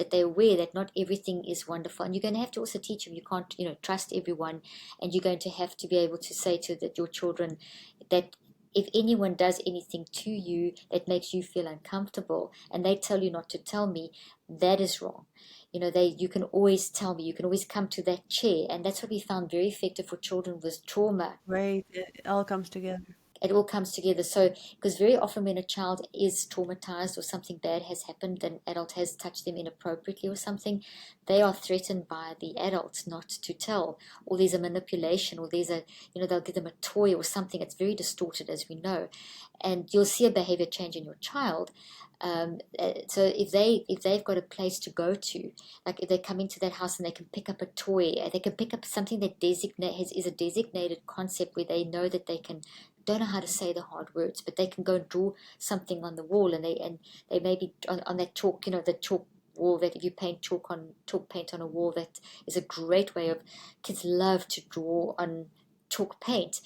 they're aware that not everything is wonderful. And you're going to have to also teach them, you can't, trust everyone, and you're going to have to be able to say to your children that if anyone does anything to you that makes you feel uncomfortable, and they tell you not to tell me, that is wrong. you can always tell me, you can always come to that chair. And that's what we found very effective for children with trauma. Right. It all comes together. It all comes together. So, because very often when a child is traumatized or something bad has happened, an adult has touched them inappropriately or something, they are threatened by the adult not to tell, or there's a manipulation, or they'll give them a toy or something. It's very distorted, as we know, and you'll see a behavior change in your child. So if they've got a place to go to, like if they come into that house and they can pick up a toy, they can pick up something that is a designated concept where they know that they can, don't know how to say the hard words, but they can go and draw something on the wall, and they maybe on that chalk, the chalk wall, that if you paint chalk paint on a wall, that is a great way of, kids love to draw on chalk paint.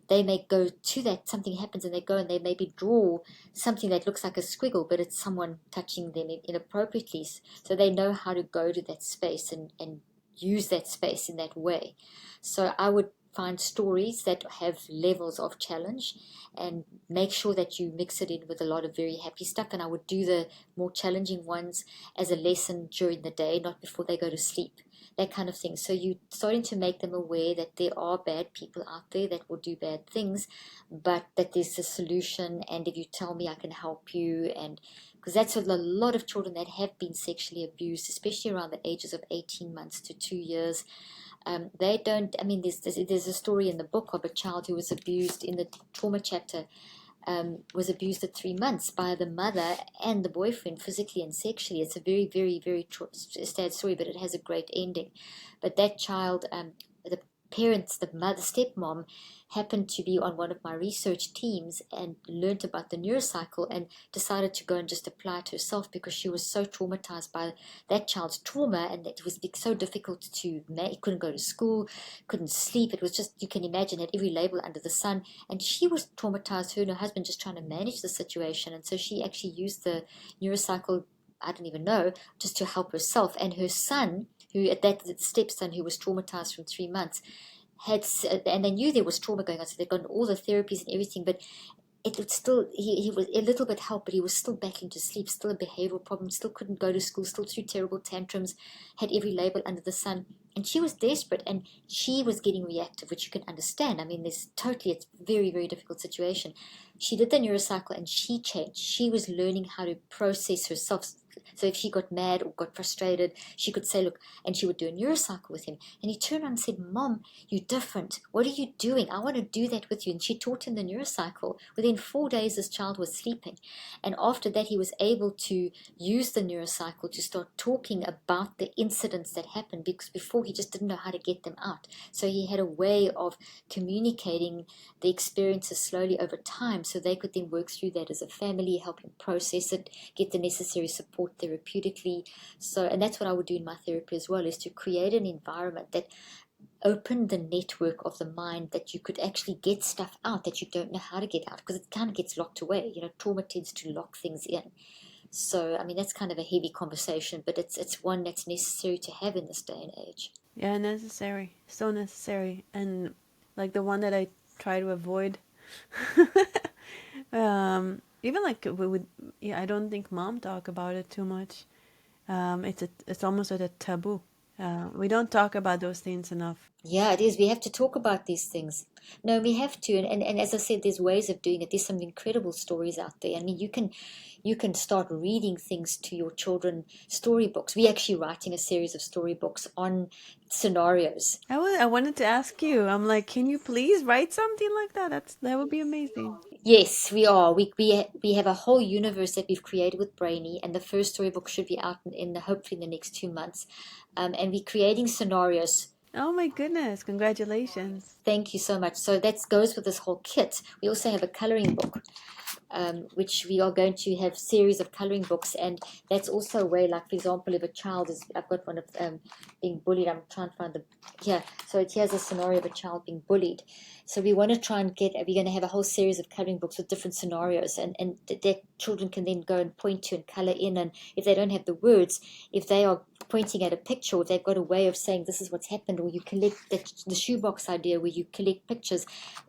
They may go to that, something happens and they go and they maybe draw something that looks like a squiggle, but it's someone touching them inappropriately. So they know how to go to that space and use that space in that way. So I would find stories that have levels of challenge and make sure that you mix it in with a lot of very happy stuff. And I would do the more challenging ones as a lesson during the day, not before they go to sleep, that kind of thing. So you're starting to make them aware that there are bad people out there that will do bad things, but that there's a solution. And if you tell me, I can help you. And because that's a lot of children that have been sexually abused, especially around the ages of 18 months to 2 years. They don't, I mean, there's a story in the book of a child who was abused in the trauma chapter, was abused at 3 months by the mother and the boyfriend, physically and sexually. It's a very, very, very sad story, but it has a great ending. But that child, the parents, the mother, stepmom, happened to be on one of my research teams and learned about the neurocycle and decided to go and just apply it herself, because she was so traumatized by that child's trauma, and that it was so difficult to couldn't go to school, couldn't sleep. It was just, you can imagine, had every label under the sun, and she was traumatized, her and her husband, just trying to manage the situation. And so she actually used the neurocycle, I don't even know, just to help herself and her son, who at that, the stepson, who was traumatized from 3 months, and they knew there was trauma going on, so they'd gone all the therapies and everything, but it would still, he was a little bit help, but he was still battling to sleep, still a behavioral problem, still couldn't go to school, still threw terrible tantrums, had every label under the sun. And she was desperate, and she was getting reactive, which you can understand. I mean, it's a very, very difficult situation. She did the neurocycle and she changed. She was learning how to process herself. So if she got mad or got frustrated, she could say, look, and she would do a neurocycle with him. And he turned around and said, Mom, you're different. What are you doing? I want to do that with you. And she taught him the neurocycle. Within 4 days, this child was sleeping. And after that, he was able to use the neurocycle to start talking about the incidents that happened, because before he just didn't know how to get them out. So he had a way of communicating the experiences slowly over time, so they could then work through that as a family, help him process it, get the necessary support therapeutically. So, and that's what I would do in my therapy as well, is to create an environment that opened the network of the mind, that you could actually get stuff out that you don't know how to get out, because it kind of gets locked away. Trauma tends to lock things in. So, I mean, that's kind of a heavy conversation, but it's one that's necessary to have in this day and age. Yeah, necessary. So necessary. And like the one that I try to avoid. Even like we would, yeah, I don't think mom talk about it too much. It's almost like a taboo. We don't talk about those things enough. Yeah, it is. We have to talk about these things. No, we have to. And as I said, there's ways of doing it. There's some incredible stories out there. I mean, you can start reading things to your children, storybooks. We're actually writing a series of storybooks on scenarios. I wanted to ask you. I'm like, can you please write something like that? That would be amazing. Yes, we are. We have a whole universe that we've created with Brainy, and the first storybook should be out hopefully in the next 2 months. And we're creating scenarios. Oh my goodness, congratulations. Thank you so much. So that goes with this whole kit. We also have a coloring book, which we are going to have series of coloring books, and that's also a way, like for example, if a child is, I've got one of being bullied. I'm trying to find so here's a scenario of a child being bullied. So we want to try and we're going to have a whole series of coloring books with different scenarios, and that children can then go and point to and color in. And if they don't have the words, if they are pointing at a picture, or they've got a way of saying this is what's happened, or you collect the shoebox idea where you collect pictures.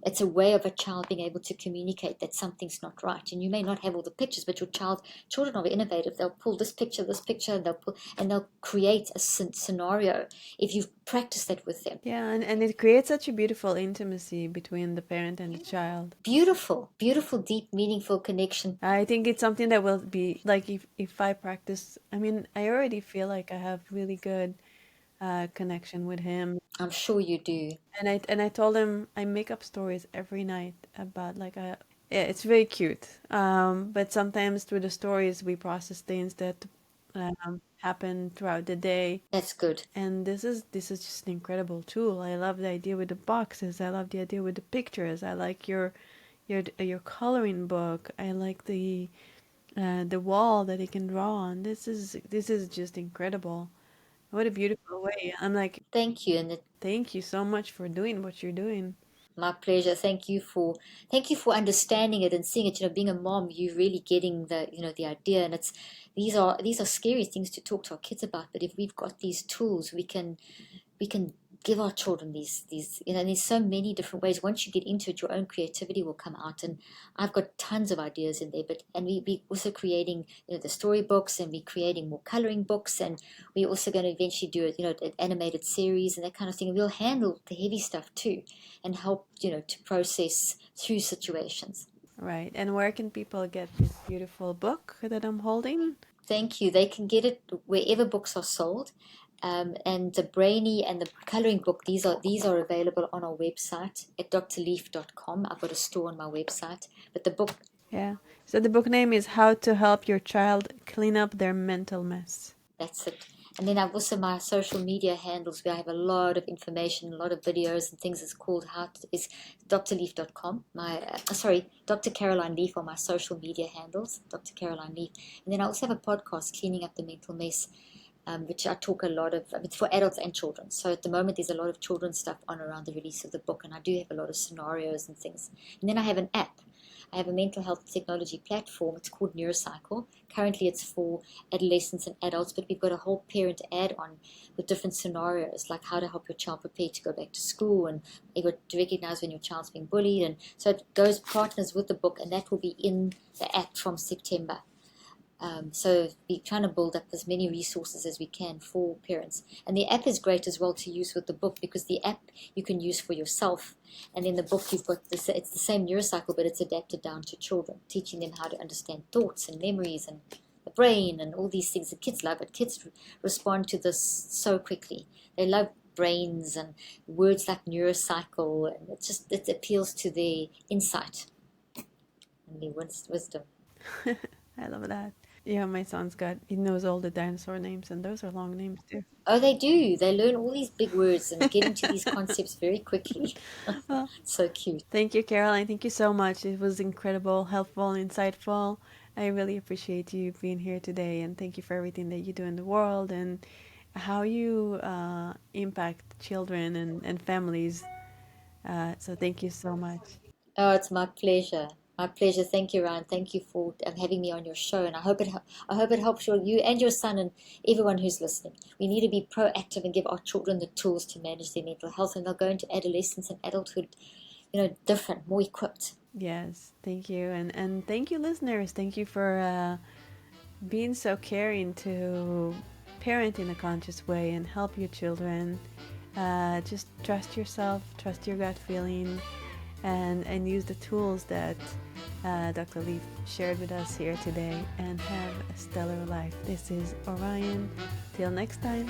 It's a way of a child being able to communicate that something's not right. And you may not have all the pictures, but children are innovative. They'll pull this picture, and they'll create a scenario if you've practiced that with them. Yeah, and it creates such a beautiful intimacy between the parent and the child. Beautiful, beautiful, deep, meaningful connection. I think it's something that will be like if I practice. I mean, I already feel like I have really good connection with him. I'm sure you do. And I told him I make up stories every night about like yeah, it's very cute. But sometimes through the stories we process things that happen throughout the day. That's good. And this is just an incredible tool. I love the idea with the boxes. I love the idea with the pictures. I like your coloring book. I like the wall that he can draw on. This is just incredible. What a beautiful way. I'm like, Thank you, and thank you so much for doing what you're doing. my pleasure. Thank you for understanding it and seeing it. Being a mom, you're really getting the idea, and these are scary things to talk to our kids about. But if we've got these tools, we can give our children these and there's so many different ways. Once you get into it, your own creativity will come out, and I've got tons of ideas in there. And we also creating the storybooks, and we're creating more coloring books, and we're also going to eventually do an animated series and that kind of thing. And we'll handle the heavy stuff too, and help to process through situations. Right. And where can people get this beautiful book that I'm holding? Thank you. They can get it wherever books are sold. And the Brainy and the coloring book, these are available on our website at drleaf.com. I've got a store on my website. But the book... Yeah. So the book name is How to Help Your Child Clean Up Their Mental Mess. That's it. And then I've also my social media handles where I have a lot of information, a lot of videos and things. It's called is drleaf.com. Dr. Caroline Leaf are my social media handles, Dr. Caroline Leaf. And then I also have a podcast, Cleaning Up the Mental Mess, which I talk a lot of. It's for adults and children. So at the moment, there's a lot of children's stuff on around the release of the book, and I do have a lot of scenarios and things. And then I have an app. I have a mental health technology platform. It's called Neurocycle. Currently, it's for adolescents and adults, but we've got a whole parent add-on with different scenarios, like how to help your child prepare to go back to school, and able to recognize when your child's being bullied. And so it goes partners with the book, and that will be in the app from September. So we're trying to build up as many resources as we can for parents. And the app is great as well to use with the book, because the app you can use for yourself. And in the book you've got it's the same neurocycle, but it's adapted down to children, teaching them how to understand thoughts and memories and the brain and all these things. The kids love it. Kids respond to this so quickly. They love brains and words like neurocycle, and it appeals to their insight and their wisdom. I love that. Yeah, my son's he knows all the dinosaur names, and those are long names too. Oh, they do. They learn all these big words and get into these concepts very quickly. Well, so cute. Thank you, Caroline. Thank you so much. It was incredible, helpful, insightful. I really appreciate you being here today, and thank you for everything that you do in the world and how you impact children and families. So thank you so much. Oh, it's my pleasure. My pleasure. Thank you, Ryan. Thank you for having me on your show, and I hope it helps you and your son and everyone who's listening. We need to be proactive and give our children the tools to manage their mental health, and they'll go into adolescence and adulthood, different, more equipped. Yes, thank you, and thank you, listeners. Thank you for being so caring to parent in a conscious way and help your children. Just trust yourself, trust your gut feeling, and use the tools that Dr. Leaf shared with us here today, and have a stellar life. This is Orion. Till next time.